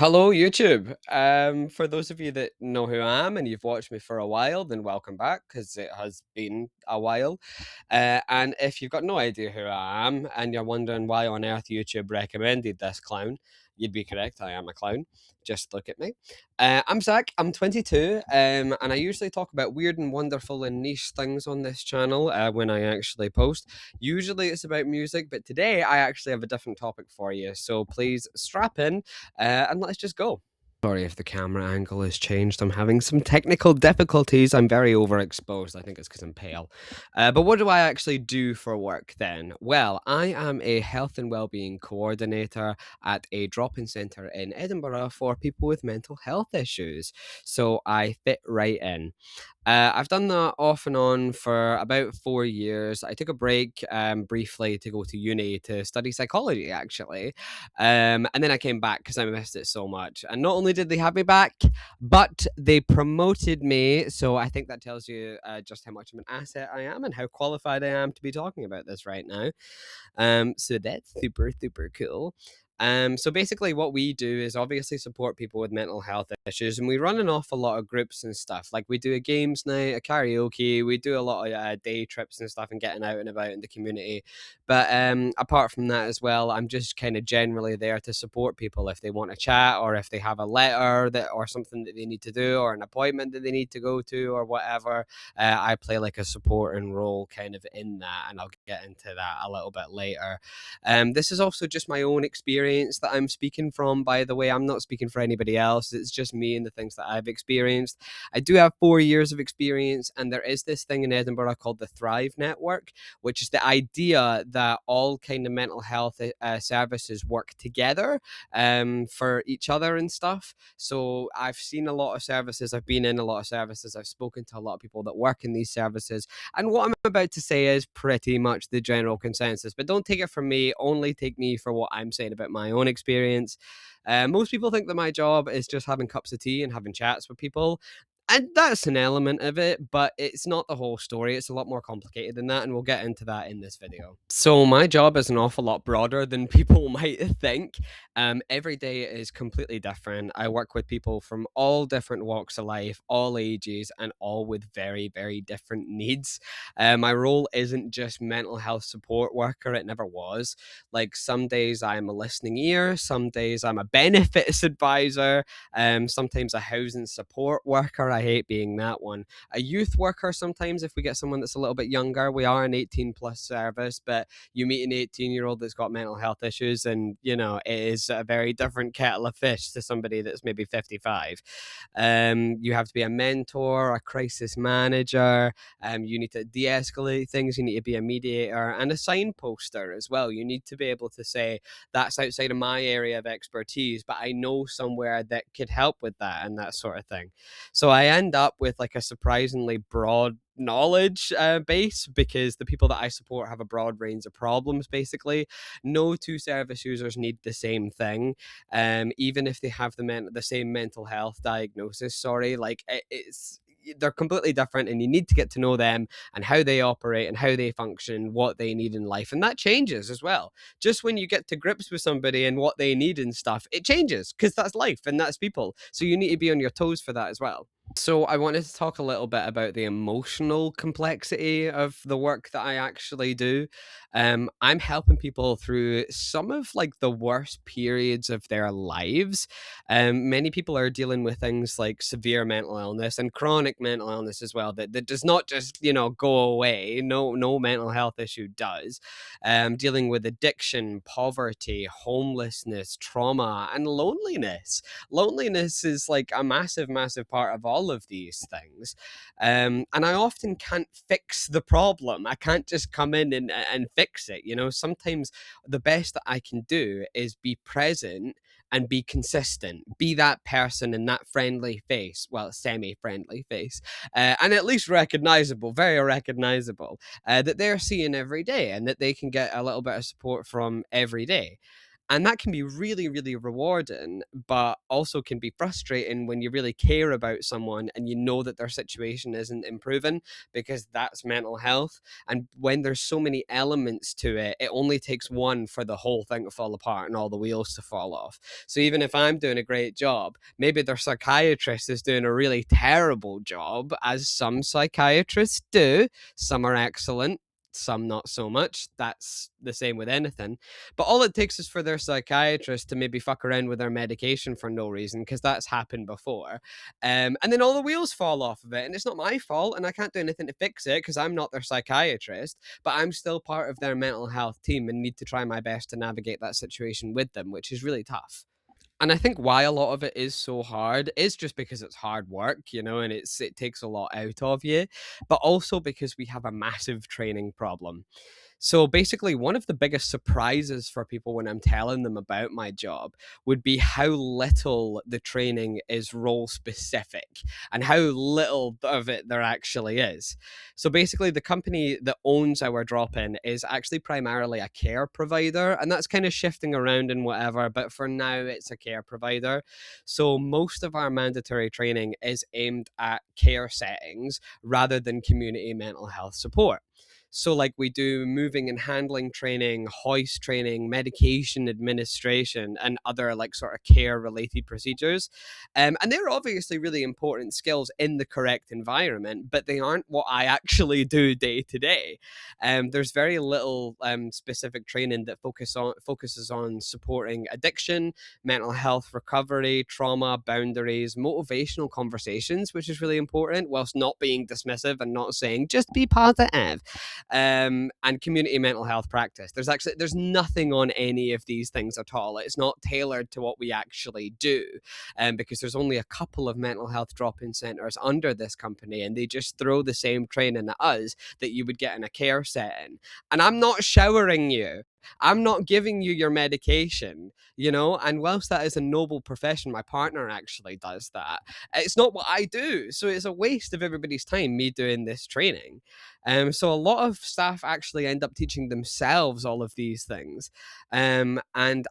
Hello, YouTube. For those of you that know who I am and you've watched me for a while, then welcome back because it has been a while. And if you've got no idea who I am and you're wondering why on earth YouTube recommended this clown, you'd be correct. I am a clown. Just look at me. I'm Zach. I'm 22, and I usually talk about weird and wonderful and niche things on this channel when I actually post. Usually it's about music, but today I actually have a different topic for you. So please strap in and let's just go. Sorry if the camera angle has changed. I'm having some technical difficulties. I'm very overexposed. I think it's because I'm pale. But what do I actually do for work then? Well, I am a health and well-being coordinator at a drop-in centre in Edinburgh for people with mental health issues. So I fit right in. I've done that off and on for about 4 years. I took a break briefly to go to uni to study psychology, actually. And then I came back because I missed it so much. And not only did they have me back, but they promoted me. So I think that tells you just how much of an asset I am and how qualified I am to be talking about this right now. So that's super, super cool. So basically, what we do is obviously support people with mental health issues, and we run an awful lot of groups and stuff. Like we do a games night, a karaoke, we do a lot of day trips and stuff, and getting out and about in the community. But apart from that as well, I'm just kind of generally there to support people if they want to chat or if they have a letter that or something that they need to do or an appointment that they need to go to or whatever. I play like a supporting role kind of in that, and I'll get into that a little bit later. This is also just my own experience that I'm speaking from, by the way. I'm not speaking for anybody else. It's just me and the things that I've experienced. I do have 4 years of experience, and there is this thing in Edinburgh called the Thrive Network, which is the idea that all kind of mental health services work together for each other and stuff. So I've seen a lot of services, I've been in a lot of services, I've spoken to a lot of people that work in these services, and what I'm about to say is pretty much the general consensus. But don't take it from me, only take me for what I'm saying about my own experience. Most people think that my job is just having cups of tea and having chats with people. And that's an element of it, but it's not the whole story. It's a lot more complicated than that, and we'll get into that in this video. So, my job is an awful lot broader than people might think. Every day is completely different. I work with people from all different walks of life, all ages, and all with very, very different needs. My role isn't just mental health support worker, it never was. Like, some days I'm a listening ear, some days I'm a benefits advisor, sometimes a housing support worker. I hate being that one. A youth worker sometimes if we get someone that's a little bit younger. We are an 18 plus service, but you meet an 18-year-old that's got mental health issues, and it is a very different kettle of fish to somebody that's maybe 55. You have to be a mentor, a crisis manager. You need to de-escalate things. You need to be a mediator and a signposter as well. You need to be able to say, that's outside of my area of expertise, but I know somewhere that could help with that and that sort of thing. So I end up with like a surprisingly broad knowledge base because the people that I support have a broad range of problems. Basically, no two service users need the same thing, even if they have the same mental health diagnosis. Sorry, like it's they're completely different, and you need to get to know them and how they operate and how they function, what they need in life, and that changes as well. Just when you get to grips with somebody and what they need and stuff, it changes because that's life and that's people. So you need to be on your toes for that as well. So I wanted to talk a little bit about the emotional complexity of the work that I actually do. I'm helping people through some of like the worst periods of their lives. Many people are dealing with things like severe mental illness and chronic mental illness as well. That does not just go away. No mental health issue does. Dealing with addiction, poverty, homelessness, trauma, and loneliness. Loneliness is like a massive, massive part of all of these things. And I often can't fix the problem. I can't just come in and fix it. Sometimes the best that I can do is be present and be consistent, be that person and that friendly face, well, semi-friendly face, and at least recognizable, very recognizable, that they're seeing every day and that they can get a little bit of support from every day. And that can be really, really rewarding, but also can be frustrating when you really care about someone and you know that their situation isn't improving, because that's mental health. And when there's so many elements to it, it only takes one for the whole thing to fall apart and all the wheels to fall off. So even if I'm doing a great job, maybe their psychiatrist is doing a really terrible job, as some psychiatrists do. Some are excellent, some not so much. That's the same with anything. But all it takes is for their psychiatrist to maybe fuck around with their medication for no reason, because that's happened before. And then all the wheels fall off of it. And it's not my fault. And I can't do anything to fix it because I'm not their psychiatrist. But I'm still part of their mental health team and need to try my best to navigate that situation with them, which is really tough. And I think why a lot of it is so hard is just because it's hard work, and it takes a lot out of you, but also because we have a massive training problem. So basically, one of the biggest surprises for people when I'm telling them about my job would be how little the training is role specific and how little of it there actually is. So basically, the company that owns our drop in is actually primarily a care provider, and that's kind of shifting around and whatever, but for now, it's a care provider. So most of our mandatory training is aimed at care settings rather than community mental health support. So, like, we do moving and handling training, hoist training, medication administration, and other like sort of care related procedures. And they're obviously really important skills in the correct environment, but they aren't what I actually do day to day. There's very little specific training that focuses on supporting addiction, mental health recovery, trauma, boundaries, motivational conversations, which is really important, whilst not being dismissive and not saying just be positive, and community mental health practice. There's nothing on any of these things at all. It's not tailored to what we actually do, because there's only a couple of mental health drop-in centers under this company, and they just throw the same training at us that you would get in a care setting. And I'm not showering you. I'm not giving you your medication, and whilst that is a noble profession, my partner actually does that. It's not what I do. So it's a waste of everybody's time, me doing this training. So a lot of staff actually end up teaching themselves all of these things. And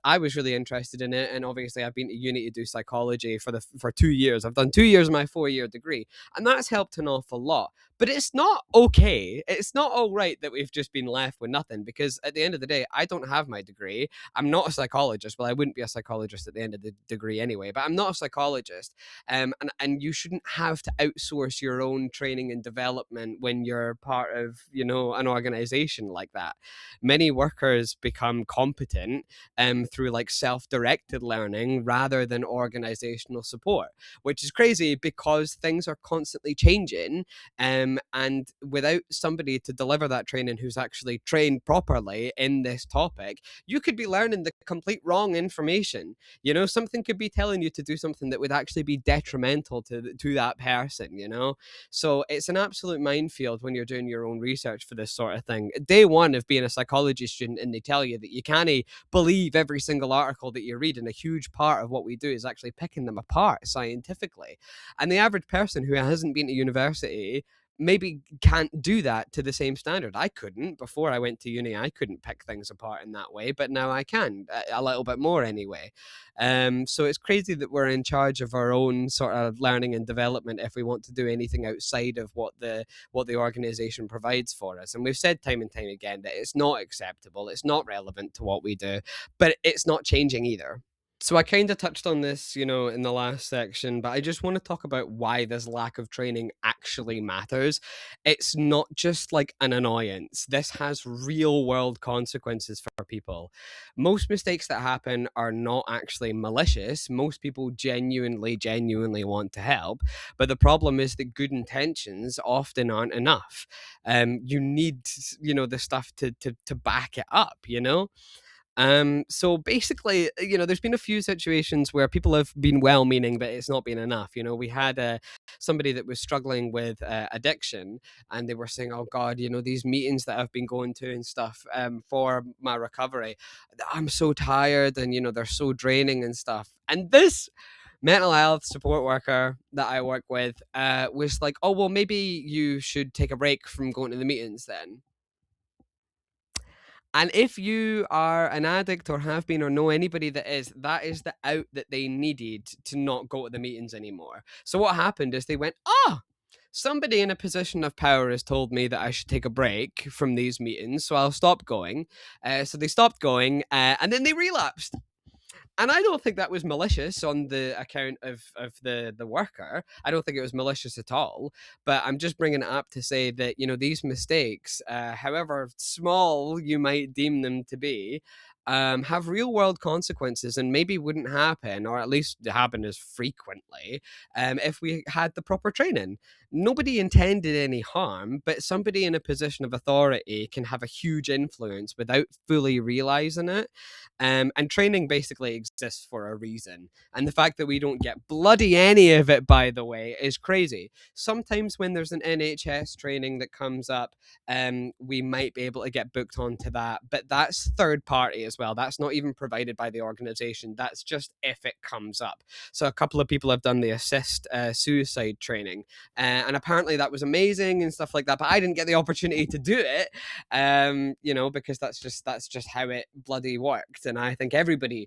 I was really interested in it. And obviously I've been to uni to do psychology for 2 years. I've done 2 years of my 4 year degree, and that's helped an awful lot. But it's not okay. It's not all right that we've just been left with nothing, because at the end of the day, I don't have my degree. I'm not a psychologist. Well, I wouldn't be a psychologist at the end of the degree anyway, but I'm not a psychologist. And you shouldn't have to outsource your own training and development when you're part of, an organization like that. Many workers become competent through like self-directed learning rather than organizational support, which is crazy because things are constantly changing. And without somebody to deliver that training who's actually trained properly in this topic, you could be learning the complete wrong information. Something could be telling you to do something that would actually be detrimental to that person. So it's an absolute minefield when you're doing your own research for this sort of thing. Day one of being a psychology student, and they tell you that you can't believe every single article that you read, and a huge part of what we do is actually picking them apart scientifically. And the average person who hasn't been to university maybe can't do that to the same standard. I couldn't before I went to uni. I couldn't pick things apart in that way, but now I can a little bit more anyway. So it's crazy that we're in charge of our own sort of learning and development if we want to do anything outside of what the organization provides for us. And we've said time and time again that it's not acceptable, it's not relevant to what we do, but it's not changing either. So I kind of touched on this, in the last section, but I just want to talk about why this lack of training actually matters. It's not just like an annoyance. This has real world consequences for people. Most mistakes that happen are not actually malicious. Most people genuinely want to help. But the problem is that good intentions often aren't enough. You need, the stuff to back it up. So basically, there's been a few situations where people have been well-meaning, but it's not been enough. We had somebody that was struggling with addiction, and they were saying, "Oh God, these meetings that I've been going to and stuff for my recovery, I'm so tired, and they're so draining and stuff." And this mental health support worker that I work with was like, "Oh well, maybe you should take a break from going to the meetings then." And if you are an addict or have been or know anybody that is the out that they needed to not go to the meetings anymore. So what happened is they went, oh, somebody in a position of power has told me that I should take a break from these meetings, so I'll stop going. So they stopped going, and then they relapsed. And I don't think that was malicious on the account of the worker. I don't think it was malicious at all. But I'm just bringing it up to say that these mistakes, however small you might deem them to be, have real world consequences and maybe wouldn't happen, or at least happen as frequently, if we had the proper training. Nobody intended any harm, but somebody in a position of authority can have a huge influence without fully realizing it. And training basically exists for a reason. And the fact that we don't get bloody any of it, by the way, is crazy. Sometimes when there's an NHS training that comes up, we might be able to get booked onto that. But that's third party as well. That's not even provided by the organization. That's just if it comes up. So a couple of people have done the assist suicide training. And apparently that was amazing and stuff like that. But I didn't get the opportunity to do it, because that's just how it bloody worked. And I think everybody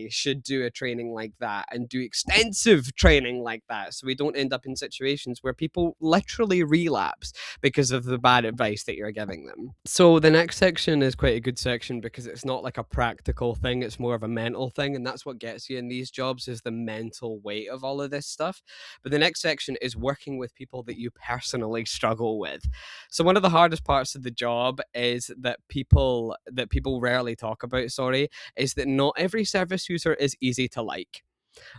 should do a training like that and do extensive training like that, so we don't end up in situations where people literally relapse because of the bad advice that you're giving them. So the next section is quite a good section because it's not like a practical thing, it's more of a mental thing, and that's what gets you in these jobs, is the mental weight of all of this stuff. But the next section is working with people that you personally struggle with. So one of the hardest parts of the job is that people rarely talk about, sorry, is that not every service user is easy to like.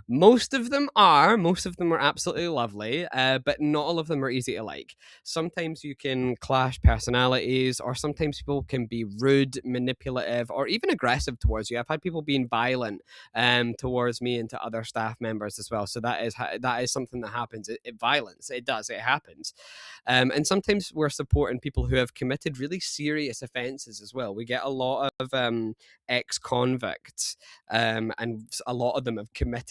Most of them are absolutely lovely, but not all of them are easy to like. Sometimes you can clash personalities, or sometimes people can be rude, manipulative, or even aggressive towards you. I've had people being violent towards me and to other staff members as well. So that is something that happens. Violence, it happens. And sometimes we're supporting people who have committed really serious offences as well. We get a lot of ex-convicts, and a lot of them have committed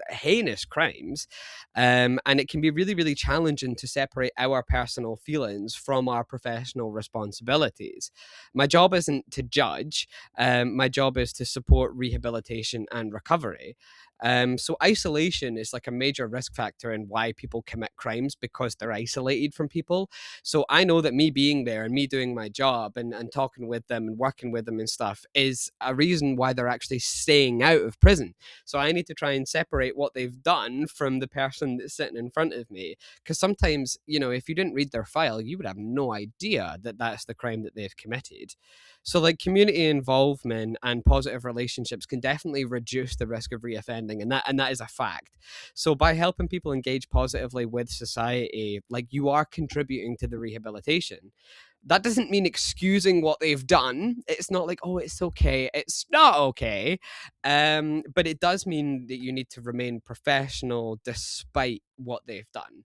heinous crimes. And it can be really, really challenging to separate our personal feelings from our professional responsibilities. My job isn't to judge, my job is to support rehabilitation and recovery. So isolation is like a major risk factor in why people commit crimes, because they're isolated from people. So I know that me being there and me doing my job and talking with them and working with them and stuff is a reason why they're actually staying out of prison. So I need to try and separate what they've done from the person that's sitting in front of me. Because sometimes, if you didn't read their file, you would have no idea that that's the crime that they've committed. So, like, community involvement and positive relationships can definitely reduce the risk of reoffending, and that is a fact. So, by helping people engage positively with society, like, you are contributing to the rehabilitation. That doesn't mean excusing what they've done. It's not like, oh, it's okay. It's not okay. But it does mean that you need to remain professional despite what they've done.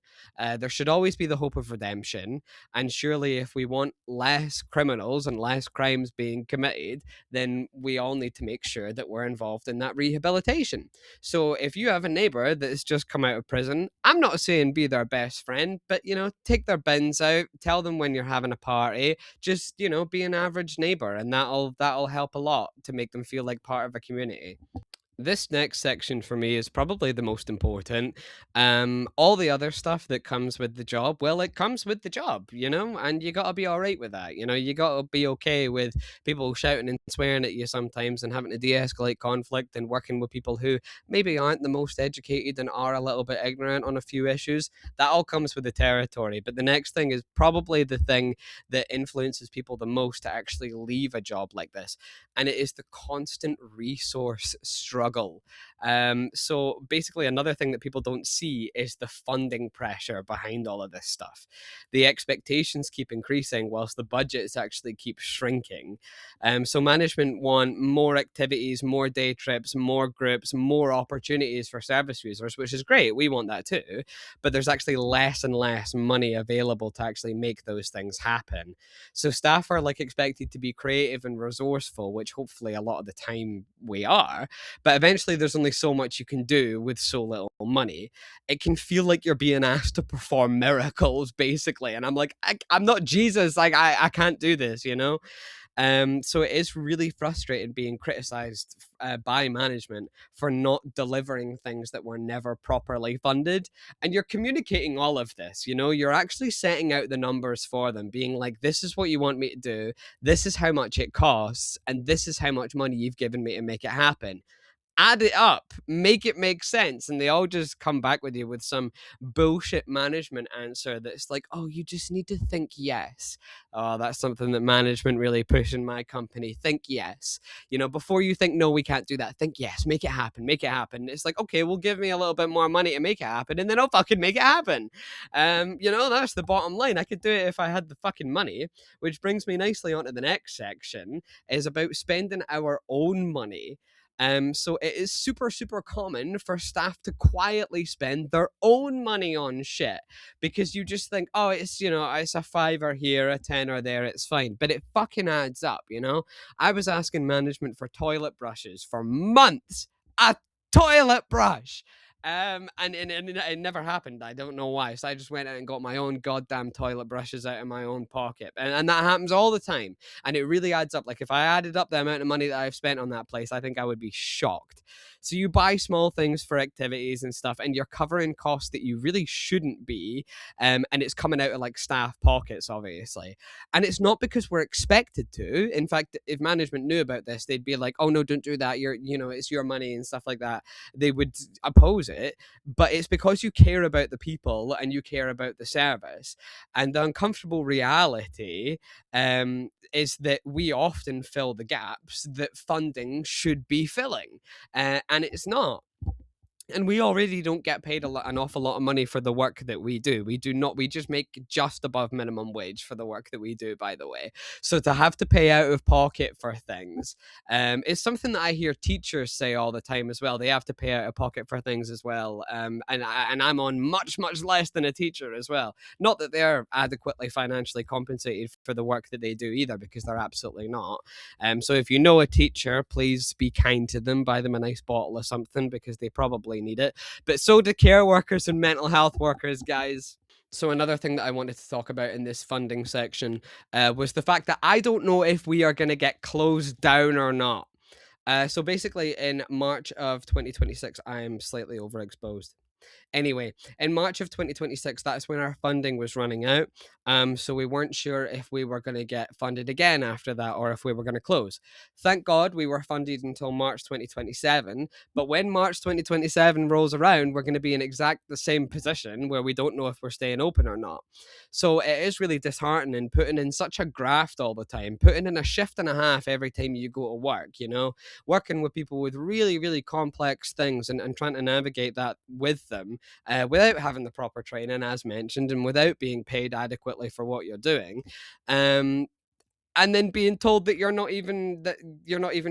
There should always be the hope of redemption. And surely, if we want less criminals and less crimes being committed, then we all need to make sure that we're involved in that rehabilitation. So if you have a neighbor that's just come out of prison, I'm not saying be their best friend, but take their bins out, tell them when you're having a party, just be an average neighbor, and that'll help a lot to make them feel like part of a community. This next section for me is probably the most important. All the other stuff that comes with the job, well, it comes with the job, and you gotta be all right with that. You gotta be okay with people shouting and swearing at you sometimes, and having to de-escalate conflict, and working with people who maybe aren't the most educated and are a little bit ignorant on a few issues. That all comes with the territory. But the next thing is probably the thing that influences people the most to actually leave a job like this, and it is the constant resource struggle. So basically, another thing that people don't see is the funding pressure behind all of this stuff. The expectations keep increasing whilst the budgets actually keep shrinking. So management want more activities, more day trips, more groups, more opportunities for service users, which is great. We want that too. But there's actually less and less money available to actually make those things happen. So staff are like expected to be creative and resourceful, which hopefully a lot of the time we are. But eventually there's only so much you can do with so little money. It can feel like you're being asked to perform miracles, basically. And I'm like, I'm not Jesus. Like, I can't do this, So it is really frustrating being criticized by management for not delivering things that were never properly funded. And you're communicating all of this, you know, you're actually setting out the numbers for them, being like, this is what you want me to do, this is how much it costs, and this is how much money you've given me to make it happen. Add it up, make it make sense, and they all just come back with you with some bullshit management answer that's like, "Oh, you just need to think yes." Oh, that's something that management really push in my company. Think yes. You know, before you think no, we can't do that. Think yes, make it happen, make it happen. It's like, okay, well, give me a little bit more money to make it happen, and then I'll fucking make it happen. You know, that's the bottom line. I could do it if I had the fucking money, which brings me nicely onto the next section, is about spending our own money. So it is super, super common for staff to quietly spend their own money on shit because you just think, oh, it's, you know, it's a fiver here, a tenner there, it's fine. But it fucking adds up, you know? I was asking management for toilet brushes for months. A toilet brush. And it never happened. I don't know why. So I just went out and got my own goddamn toilet brushes out of my own pocket. And that happens all the time. And it really adds up. Like if I added up the amount of money that I've spent on that place, I think I would be shocked. So you buy small things for activities and stuff, and you're covering costs that you really shouldn't be. And it's coming out of like staff pockets, obviously. And it's not because we're expected to. In fact, if management knew about this, they'd be like, oh no, don't do that. You know, it's your money and stuff like that. They would oppose it. But it's because you care about the people and you care about the service. And the uncomfortable reality is that we often fill the gaps that funding should be filling, and it's not. And we already don't get paid an awful lot of money for the work that we do. We do not. We just make just above minimum wage for the work that we do, by the way. So to have to pay out of pocket for things is something that I hear teachers say all the time as well. They have to pay out of pocket for things as well. And I'm on much, much less than a teacher as well. Not that they're adequately financially compensated for the work that they do either, because they're absolutely not. So if you know a teacher, please be kind to them, buy them a nice bottle of something, because they probably need it. But so do care workers and mental health workers, guys. So another thing that I wanted to talk about in this funding section was the fact that I don't know if we are going to get closed down or not. So basically, in March of 2026, I'm slightly overexposed. Anyway, in March of 2026, that's when our funding was running out. So we weren't sure if we were going to get funded again after that or if we were going to close. Thank God we were funded until March 2027. But when March 2027 rolls around, we're going to be in exact the same position where we don't know if we're staying open or not. So it is really disheartening putting in such a graft all the time, putting in a shift and a half every time you go to work, you know, working with people with really, really complex things and trying to navigate that with them without having the proper training, as mentioned, and without being paid adequately for what you're doing. And then being told that you're not even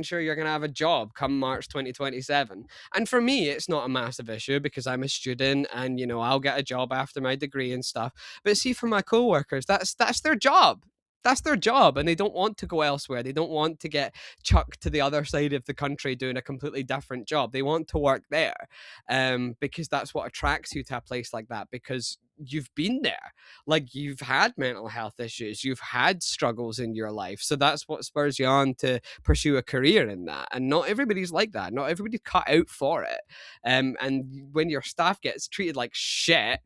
sure you're going to have a job come March 2027. And for me, it's not a massive issue because I'm a student and, you know, I'll get a job after my degree and stuff. But see, for my coworkers, that's their job. That's their job, and they don't want to go elsewhere. They don't want to get chucked to the other side of the country doing a completely different job. They want to work there, because that's what attracts you to a place like that, because you've been there. Like, you've had mental health issues, you've had struggles in your life, so that's what spurs you on to pursue a career in that. And not everybody's like that. Not everybody's cut out for it. And when your staff gets treated like shit,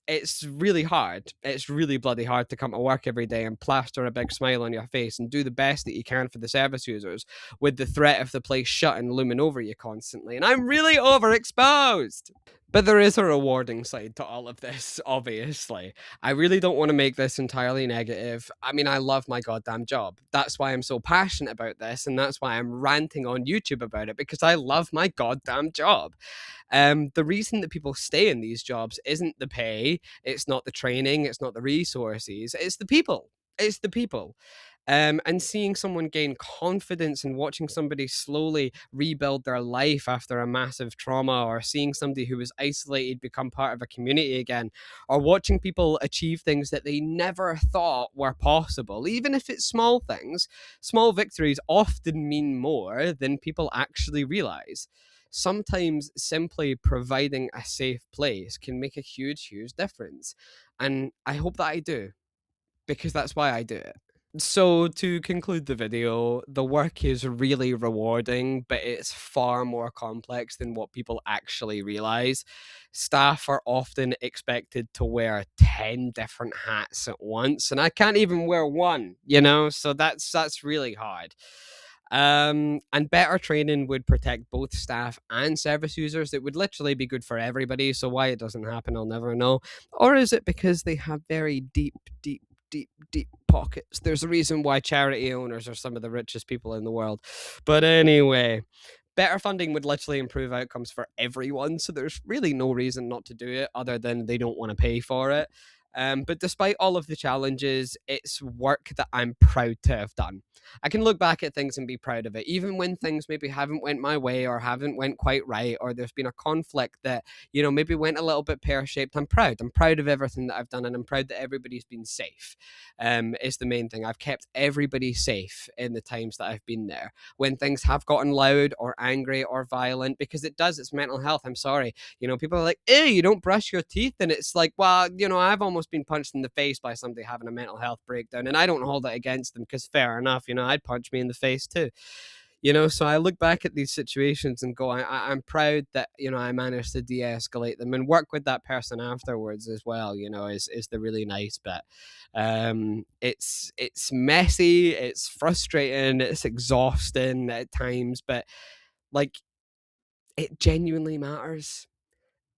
it's really hard. It's really bloody hard to come to work every day and plaster a big smile on your face and do the best that you can for the service users with the threat of the place shutting looming over you constantly. And I'm really overexposed. But there is a rewarding side to all of this, obviously. I really don't want to make this entirely negative. I mean, I love my goddamn job. That's why I'm so passionate about this, and that's why I'm ranting on YouTube about it, because I love my goddamn job. The reason that people stay in these jobs isn't the pay, it's not the training, it's not the resources, it's the people. It's the people. And seeing someone gain confidence and watching somebody slowly rebuild their life after a massive trauma, or seeing somebody who was isolated become part of a community again, or watching people achieve things that they never thought were possible, even if it's small things, small victories often mean more than people actually realize. Sometimes simply providing a safe place can make a huge, huge difference. And I hope that I do, because that's why I do it. So to conclude the video, the work is really rewarding, but it's far more complex than what people actually realize. Staff are often expected to wear 10 different hats at once, and I can't even wear one, so that's really hard. And better training would protect both staff and service users. It would literally be good for everybody. So why it doesn't happen, I'll never know. Or is it because they have very deep pockets? There's a reason why charity owners are some of the richest people in the world. But anyway, better funding would literally improve outcomes for everyone. So there's really no reason not to do it other than they don't want to pay for it. But despite all of the challenges, it's work that I'm proud to have done. I can look back at things and be proud of it, even when things maybe haven't went my way or haven't went quite right, or there's been a conflict that maybe went a little bit pear shaped. I'm proud. I'm proud of everything that I've done, and I'm proud that everybody's been safe. Is the main thing. I've kept everybody safe in the times that I've been there when things have gotten loud or angry or violent, because it does. It's mental health. I'm sorry. People are like, "Ew, you don't brush your teeth," and it's like, well, I've almost been punched in the face by somebody having a mental health breakdown, and I don't hold it against them because fair enough, I'd punch me in the face too. So I look back at these situations and go, I'm proud that I managed to de-escalate them and work with that person afterwards as well. Is the really nice bit. It's messy, it's frustrating, it's exhausting at times, but like it genuinely matters.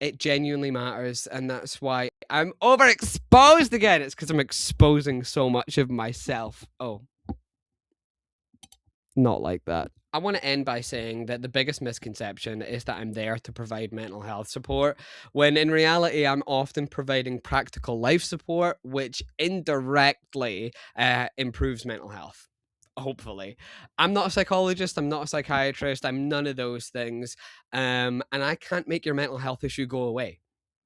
It genuinely matters, and that's why I'm overexposed again. It's because I'm exposing so much of myself. Oh, not like that. I want to end by saying that the biggest misconception is that I'm there to provide mental health support, when in reality, I'm often providing practical life support, which indirectly improves mental health. Hopefully. I'm not a psychologist, I'm not a psychiatrist, I'm none of those things. And I can't make your mental health issue go away.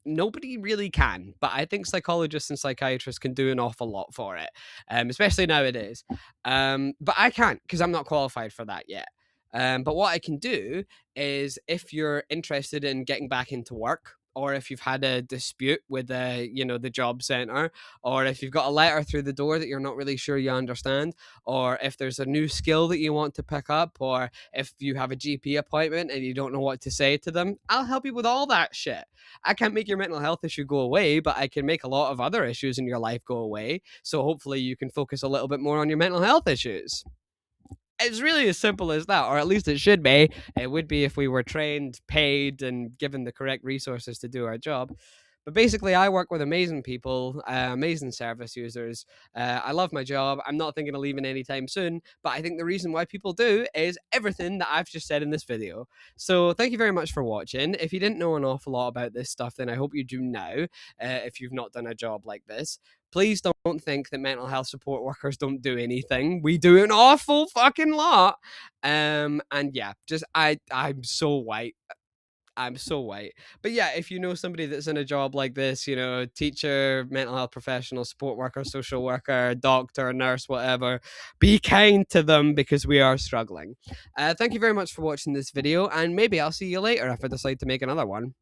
Nobody really can, but I think psychologists and psychiatrists can do an awful lot for it, especially nowadays. But I can't, because I'm not qualified for that yet. But what I can do is, if you're interested in getting back into work, or if you've had a dispute with the job center, or if you've got a letter through the door that you're not really sure you understand, or if there's a new skill that you want to pick up, or if you have a GP appointment and you don't know what to say to them, I'll help you with all that shit. I can't make your mental health issue go away, but I can make a lot of other issues in your life go away. So hopefully you can focus a little bit more on your mental health issues. It's really as simple as that, or at least it should be. It would be if we were trained, paid, and given the correct resources to do our job. But basically, I work with amazing people, amazing service users. I love my job. I'm not thinking of leaving anytime soon, but I think the reason why people do is everything that I've just said in this video. So thank you very much for watching. If you didn't know an awful lot about this stuff, then I hope you do now, if you've not done a job like this. Please don't think that mental health support workers don't do anything. We do an awful fucking lot. And yeah, I'm so white. I'm so white. But yeah, if you know somebody that's in a job like this, teacher, mental health professional, support worker, social worker, doctor, nurse, whatever, be kind to them, because we are struggling. Thank you very much for watching this video, and maybe I'll see you later if I decide to make another one.